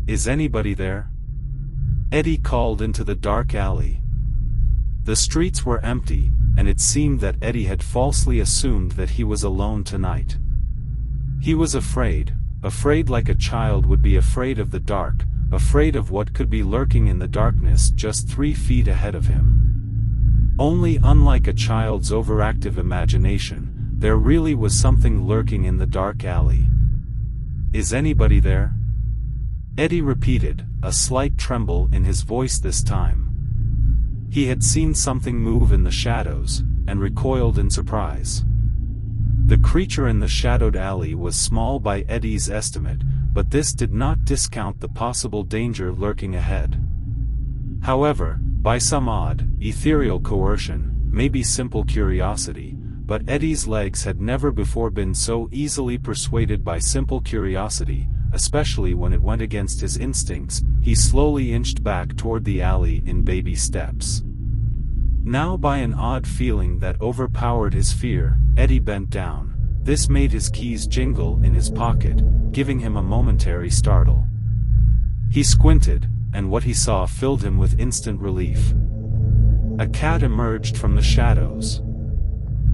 Is anybody there? Eddie called into the dark alley. The streets were empty, and it seemed that Eddie had falsely assumed that he was alone tonight. He was afraid like a child would be afraid of the dark, afraid of what could be lurking in the darkness just 3 feet ahead of him. Only unlike a child's overactive imagination, there really was something lurking in the dark alley. Is anybody there? Eddie repeated, a slight tremble in his voice this time. He had seen something move in the shadows, and recoiled in surprise. The creature in the shadowed alley was small by Eddie's estimate, but this did not discount the possible danger lurking ahead. However, by some odd, ethereal coercion, maybe simple curiosity, but Eddie's legs had never before been so easily persuaded by simple curiosity, especially when it went against his instincts. He slowly inched back toward the alley in baby steps. Now by an odd feeling that overpowered his fear, Eddie bent down. This made his keys jingle in his pocket, giving him a momentary startle. He squinted, and what he saw filled him with instant relief. A cat emerged from the shadows.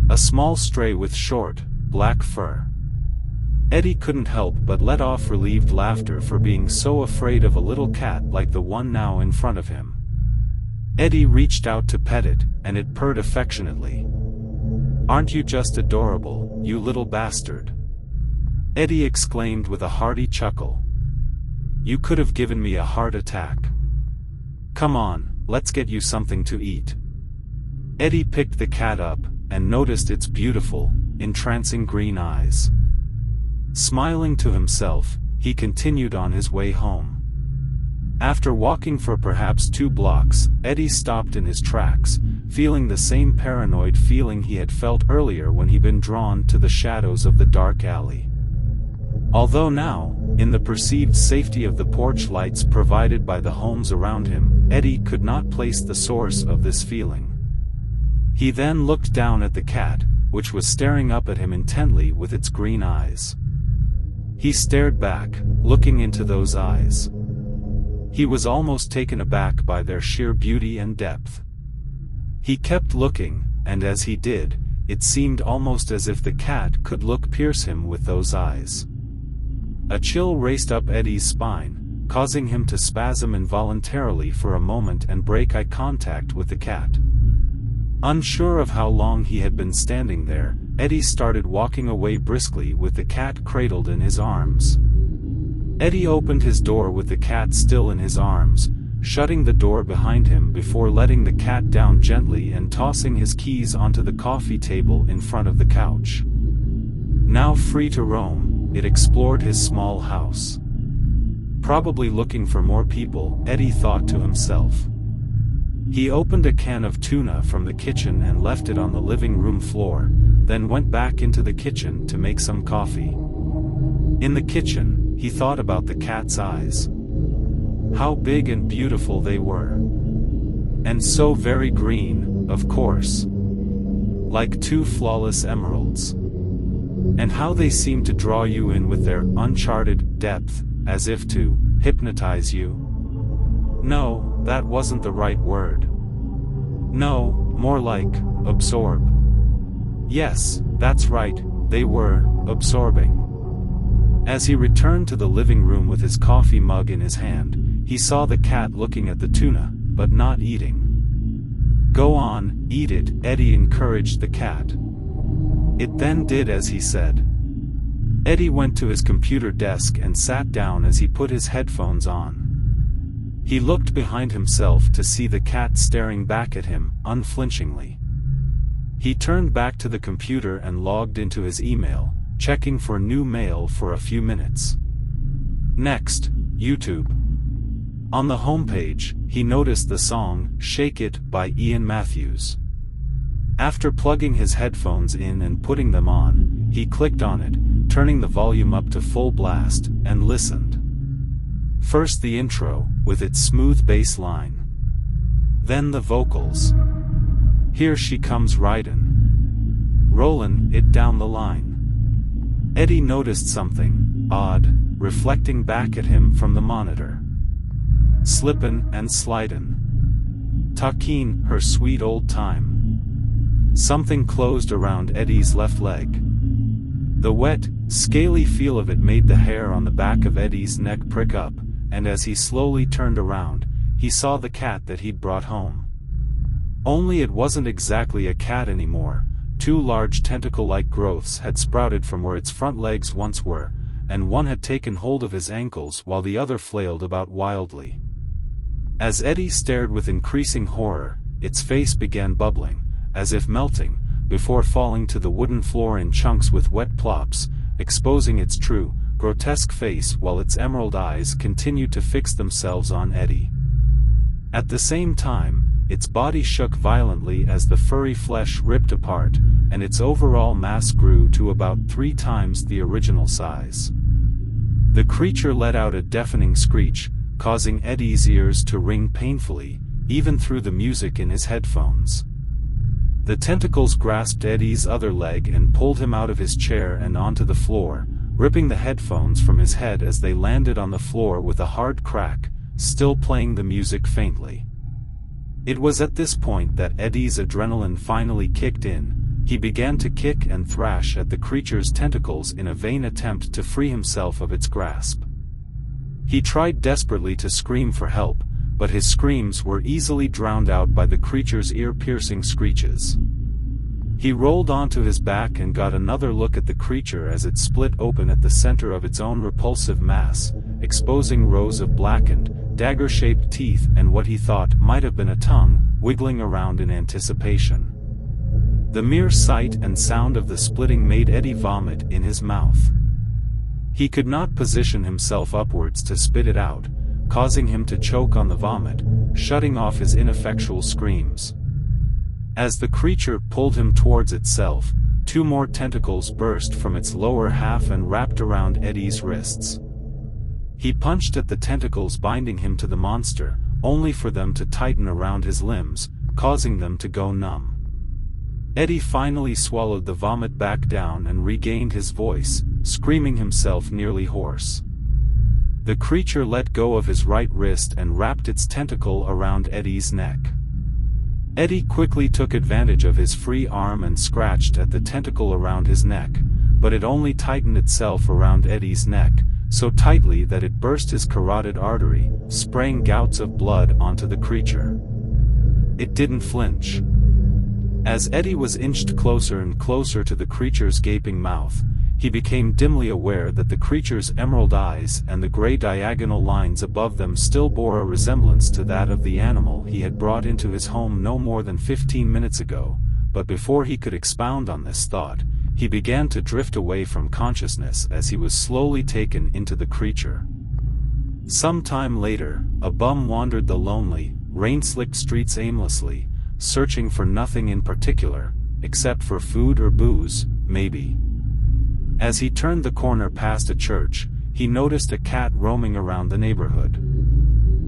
A small stray with short, black fur. Eddie couldn't help but let off relieved laughter for being so afraid of a little cat like the one now in front of him. Eddie reached out to pet it, and it purred affectionately. "Aren't you just adorable, you little bastard?" Eddie exclaimed with a hearty chuckle. "You could have given me a heart attack. Come on, let's get you something to eat." Eddie picked the cat up, and noticed its beautiful, entrancing green eyes. Smiling to himself, he continued on his way home. After walking for perhaps 2 blocks, Eddie stopped in his tracks, feeling the same paranoid feeling he had felt earlier when he'd been drawn to the shadows of the dark alley. Although now, in the perceived safety of the porch lights provided by the homes around him, Eddie could not place the source of this feeling. He then looked down at the cat, which was staring up at him intently with its green eyes. He stared back, looking into those eyes. He was almost taken aback by their sheer beauty and depth. He kept looking, and as he did, it seemed almost as if the cat could pierce him with those eyes. A chill raced up Eddie's spine, causing him to spasm involuntarily for a moment and break eye contact with the cat. Unsure of how long he had been standing there, Eddie started walking away briskly with the cat cradled in his arms. Eddie opened his door with the cat still in his arms, shutting the door behind him before letting the cat down gently and tossing his keys onto the coffee table in front of the couch. Now free to roam, it explored his small house. Probably looking for more people, Eddie thought to himself. He opened a can of tuna from the kitchen and left it on the living room floor, then went back into the kitchen to make some coffee. In the kitchen, he thought about the cat's eyes. How big and beautiful they were. And so very green, of course. Like 2 flawless emeralds. And how they seemed to draw you in with their uncharted depth, as if to hypnotize you. No, that wasn't the right word. No, more like absorb. Yes, that's right, they were absorbing. As he returned to the living room with his coffee mug in his hand, he saw the cat looking at the tuna, but not eating. "Go on, eat it," Eddie encouraged the cat. It then did as he said. Eddie went to his computer desk and sat down as he put his headphones on. He looked behind himself to see the cat staring back at him, unflinchingly. He turned back to the computer and logged into his email, checking for new mail for a few minutes. Next, YouTube. On the homepage, he noticed the song "Shake It" by Ian Matthews. After plugging his headphones in and putting them on, he clicked on it, turning the volume up to full blast, and listened. First the intro, with its smooth bass line. Then the vocals. "Here she comes ridin'. Rollin' it down the line." Eddie noticed something. odd, reflecting back at him from the monitor. Slippin' and slidin'. Tuckin', her sweet old time. Something closed around Eddie's left leg. The wet, scaly feel of it made the hair on the back of Eddie's neck prick up, and as he slowly turned around, he saw the cat that he'd brought home. Only it wasn't exactly a cat anymore. Two large tentacle-like growths had sprouted from where its front legs once were, and one had taken hold of his ankles while the other flailed about wildly. As Eddie stared with increasing horror, its face began bubbling, as if melting, before falling to the wooden floor in chunks with wet plops, exposing its true, grotesque face while its emerald eyes continued to fix themselves on Eddie. At the same time, its body shook violently as the furry flesh ripped apart, and its overall mass grew to about 3 times the original size. The creature let out a deafening screech, causing Eddie's ears to ring painfully, even through the music in his headphones. The tentacles grasped Eddie's other leg and pulled him out of his chair and onto the floor, ripping the headphones from his head as they landed on the floor with a hard crack, still playing the music faintly. It was at this point that Eddie's adrenaline finally kicked in. He began to kick and thrash at the creature's tentacles in a vain attempt to free himself of its grasp. He tried desperately to scream for help, but his screams were easily drowned out by the creature's ear-piercing screeches. He rolled onto his back and got another look at the creature as it split open at the center of its own repulsive mass, exposing rows of blackened, dagger-shaped teeth and what he thought might have been a tongue, wiggling around in anticipation. The mere sight and sound of the splitting made Eddie vomit in his mouth. He could not position himself upwards to spit it out, causing him to choke on the vomit, shutting off his ineffectual screams. As the creature pulled him towards itself, 2 more tentacles burst from its lower half and wrapped around Eddie's wrists. He punched at the tentacles binding him to the monster, only for them to tighten around his limbs, causing them to go numb. Eddie finally swallowed the vomit back down and regained his voice, screaming himself nearly hoarse. The creature let go of his right wrist and wrapped its tentacle around Eddie's neck. Eddie quickly took advantage of his free arm and scratched at the tentacle around his neck, but it only tightened itself around Eddie's neck, so tightly that it burst his carotid artery, spraying gouts of blood onto the creature. It didn't flinch. As Eddie was inched closer and closer to the creature's gaping mouth, he became dimly aware that the creature's emerald eyes and the gray diagonal lines above them still bore a resemblance to that of the animal he had brought into his home no more than 15 minutes ago, but before he could expound on this thought, he began to drift away from consciousness as he was slowly taken into the creature. Some time later, a bum wandered the lonely, rain-slicked streets aimlessly, searching for nothing in particular, except for food or booze, maybe. As he turned the corner past a church, he noticed a cat roaming around the neighborhood.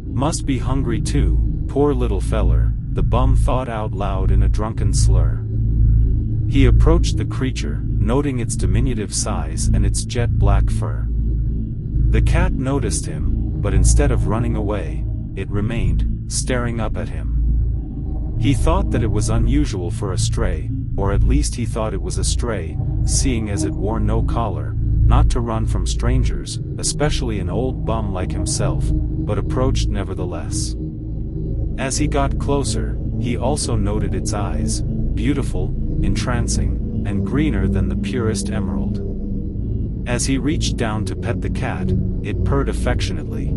Must be hungry too, poor little feller, the bum thought out loud in a drunken slur. He approached the creature, noting its diminutive size and its jet black fur. The cat noticed him, but instead of running away, it remained, staring up at him. He thought that it was unusual for a stray, or at least he thought it was a stray, seeing as it wore no collar, not to run from strangers, especially an old bum like himself, but approached nevertheless. As he got closer, he also noted its eyes, beautiful, entrancing, and greener than the purest emerald. As he reached down to pet the cat, it purred affectionately,